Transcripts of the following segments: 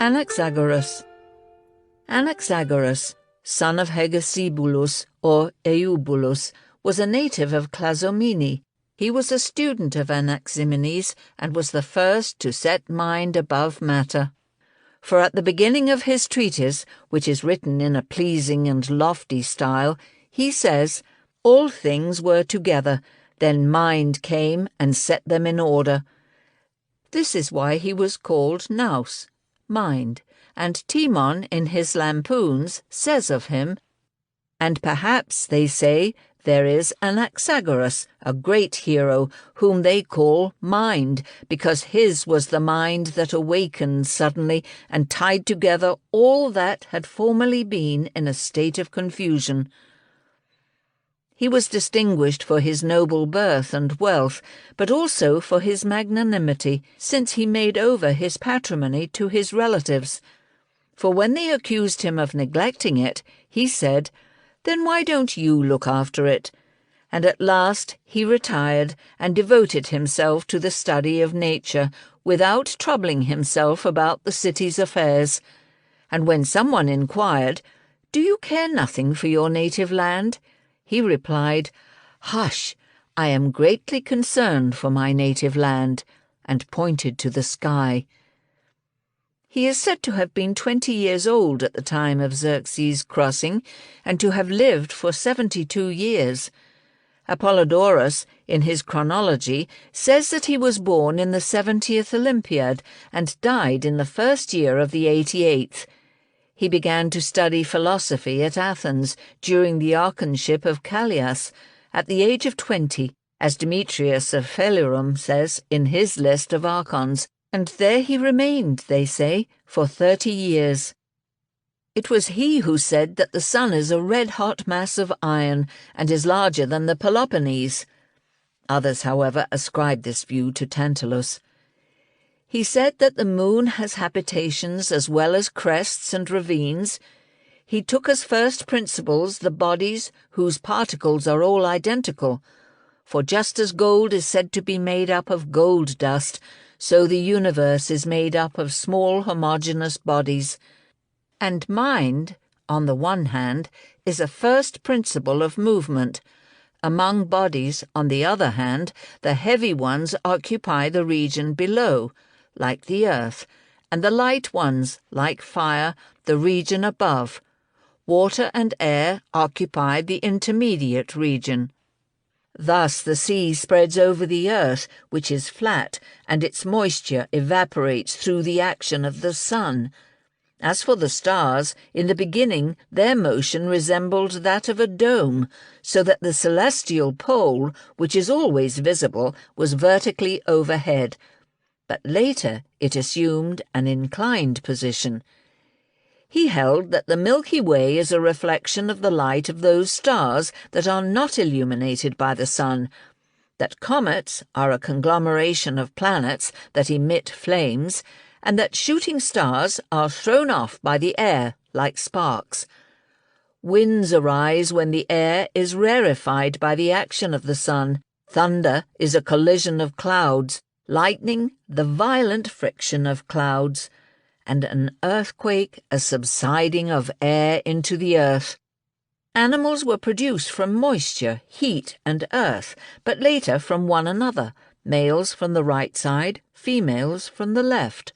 Anaxagoras. Anaxagoras, son of Hegesibulus or Eubulus, was a native of Clazomenae. He was a student of Anaximenes and was the first to set mind above matter. For at the beginning of his treatise, which is written in a pleasing and lofty style, he says, "All things were together, then mind came and set them in order." This is why he was called Nous, mind, and Timon in his lampoons says of him, "And perhaps, they say, there is Anaxagoras, a great hero, whom they call Mind, because his was the mind that awakened suddenly and tied together all that had formerly been in a state of confusion." He was distinguished for his noble birth and wealth, but also for his magnanimity, since he made over his patrimony to his relatives. For when they accused him of neglecting it, he said, "Then why don't you look after it?" And at last he retired and devoted himself to the study of nature, without troubling himself about the city's affairs. And when someone inquired, "Do you care nothing for your native land?" he replied, "Hush, I am greatly concerned for my native land," and pointed to the sky. He is said to have been 20 years old at the time of Xerxes' crossing, and to have lived for 72 years. Apollodorus, in his chronology, says that he was born in the 70th Olympiad and died in the first year of the 88th. He began to study philosophy at Athens during the archonship of Callias, at the age of 20, as Demetrius of Phalerum says in his list of archons, and there he remained, they say, for 30 years. It was he who said that the sun is a red-hot mass of iron and is larger than the Peloponnese. Others, however, ascribe this view to Tantalus. He said that the moon has habitations as well as crests and ravines. He took as first principles the bodies whose particles are all identical, for just as gold is said to be made up of gold dust, so the universe is made up of small homogeneous bodies. And mind, on the one hand, is a first principle of movement. Among bodies, on the other hand, the heavy ones occupy the region below, like the earth, and the light ones, like fire, the region above. Water and air occupy the intermediate region. Thus the sea spreads over the earth, which is flat, and its moisture evaporates through the action of the sun. As for the stars, in the beginning their motion resembled that of a dome, so that the celestial pole, which is always visible, was vertically overhead, but later it assumed an inclined position. He held that the Milky Way is a reflection of the light of those stars that are not illuminated by the sun, that comets are a conglomeration of planets that emit flames, and that shooting stars are thrown off by the air like sparks. Winds arise when the air is rarefied by the action of the sun. Thunder is a collision of clouds, lightning the violent friction of clouds, and an earthquake a subsiding of air into the earth. Animals were produced from moisture, heat, and earth, but later from one another, males from the right side, females from the left.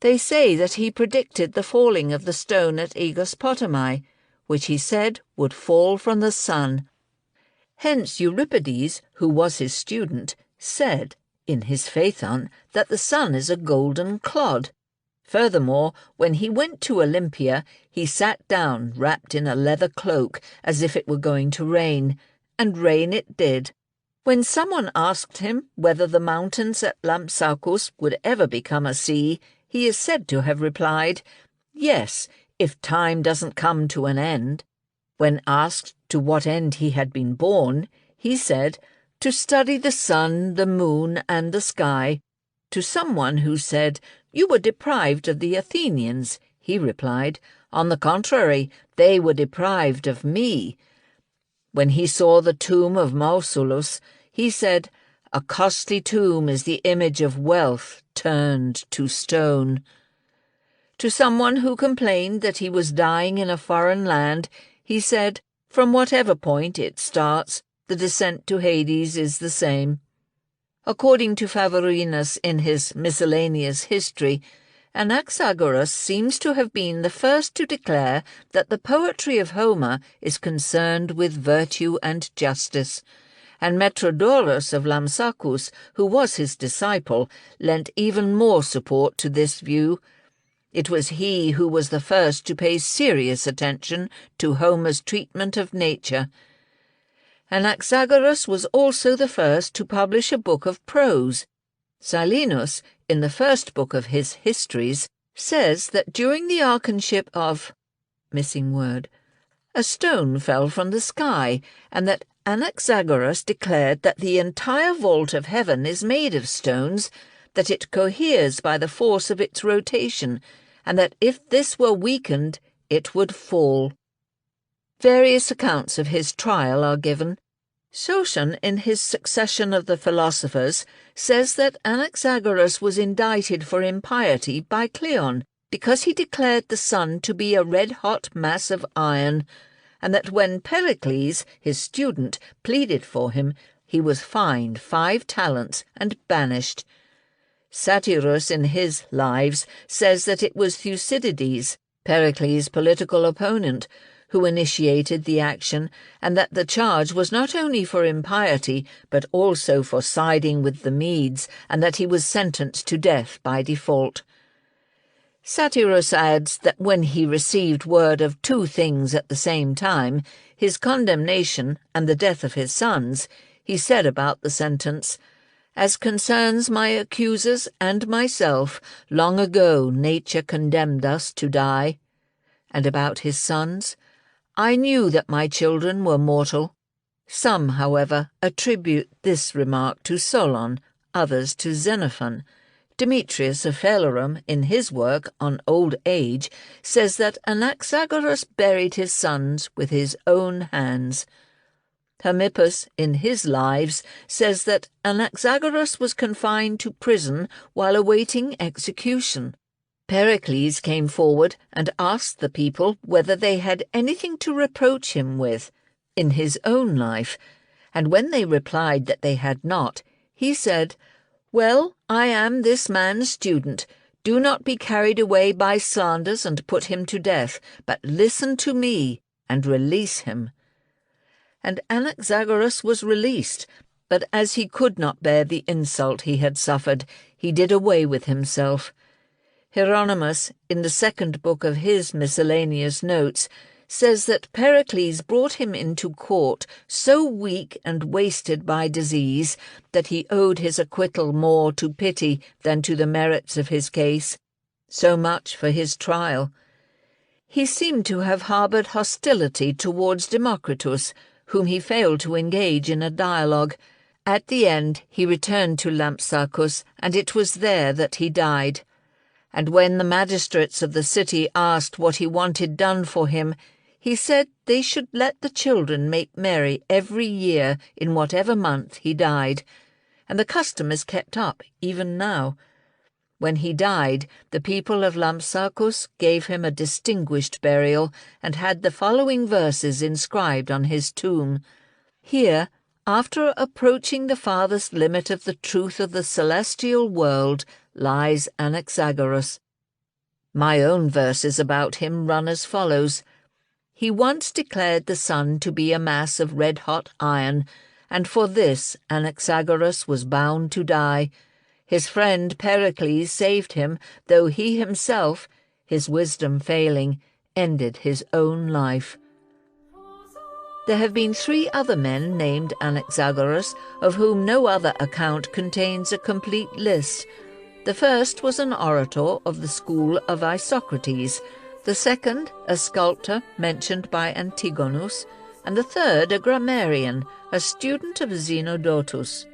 They say that he predicted the falling of the stone at Aegospotami, which he said would fall from the sun. Hence Euripides, who was his student, said, in his Phaethon, that the sun is a golden clod. Furthermore, when he went to Olympia, he sat down wrapped in a leather cloak, as if it were going to rain, and rain it did. When someone asked him whether the mountains at Lampsacus would ever become a sea, he is said to have replied, "Yes, if time doesn't come to an end." When asked to what end he had been born, he said, "To study the sun, the moon, and the sky." To someone who said, "You were deprived of the Athenians," he replied, "On the contrary, they were deprived of me." When he saw the tomb of Mausolus, he said, "A costly tomb is the image of wealth turned to stone." To someone who complained that he was dying in a foreign land, he said, from whatever point it starts, the descent to Hades is the same. According to Favorinus in his Miscellaneous History, Anaxagoras seems to have been the first to declare that the poetry of Homer is concerned with virtue and justice, and Metrodorus of Lampsacus, who was his disciple, lent even more support to this view. It was he who was the first to pay serious attention to Homer's treatment of nature. Anaxagoras was also the first to publish a book of prose. Silenus, in the first book of his Histories, says that during the archonship of a stone fell from the sky, and that Anaxagoras declared that the entire vault of heaven is made of stones, that it coheres by the force of its rotation, and that if this were weakened, it would fall. Various accounts of his trial are given. Sotion, in his Succession of the Philosophers, says that Anaxagoras was indicted for impiety by Cleon because he declared the sun to be a red-hot mass of iron, and that when Pericles, his student, pleaded for him, he was fined 5 talents and banished. Satyrus, in his Lives, says that it was Thucydides, Pericles' political opponent, who initiated the action, and that the charge was not only for impiety, but also for siding with the Medes, and that he was sentenced to death by default. Satyrus adds that when he received word of 2 things at the same time, his condemnation and the death of his sons, he said about the sentence, "As concerns my accusers and myself, long ago nature condemned us to die." And about his sons, "I knew that my children were mortal." Some, however, attribute this remark to Solon, others to Xenophon. Demetrius of Phalerum, in his work on old age, says that Anaxagoras buried his sons with his own hands. Hermippus, in his Lives, says that Anaxagoras was confined to prison while awaiting execution. Pericles came forward and asked the people whether they had anything to reproach him with in his own life, and when they replied that they had not, he said, "Well, I am this man's student. Do not be carried away by slanders and put him to death, but listen to me and release him." And Anaxagoras was released, but as he could not bear the insult he had suffered, he did away with himself. Hieronymus, in the second book of his Miscellaneous Notes, says that Pericles brought him into court so weak and wasted by disease that he owed his acquittal more to pity than to the merits of his case. So much for his trial. He seemed to have harboured hostility towards Democritus, whom he failed to engage in a dialogue. At the end he returned to Lampsacus, and it was there that he died. And when the magistrates of the city asked what he wanted done for him, he said they should let the children make merry every year in whatever month he died, and the custom is kept up even now. When he died, the people of Lampsacus gave him a distinguished burial and had the following verses inscribed on his tomb. Here, after approaching the farthest limit of the truth of the celestial world, lies Anaxagoras. My own verses about him run as follows. He once declared the sun to be a mass of red-hot iron, and for this Anaxagoras was bound to die. His friend Pericles saved him, though he himself, his wisdom failing, ended his own life. There have been 3 other men named Anaxagoras, of whom no other account contains a complete list. The first was an orator of the school of Isocrates, the second a sculptor mentioned by Antigonus, and the third a grammarian, a student of Zenodotus.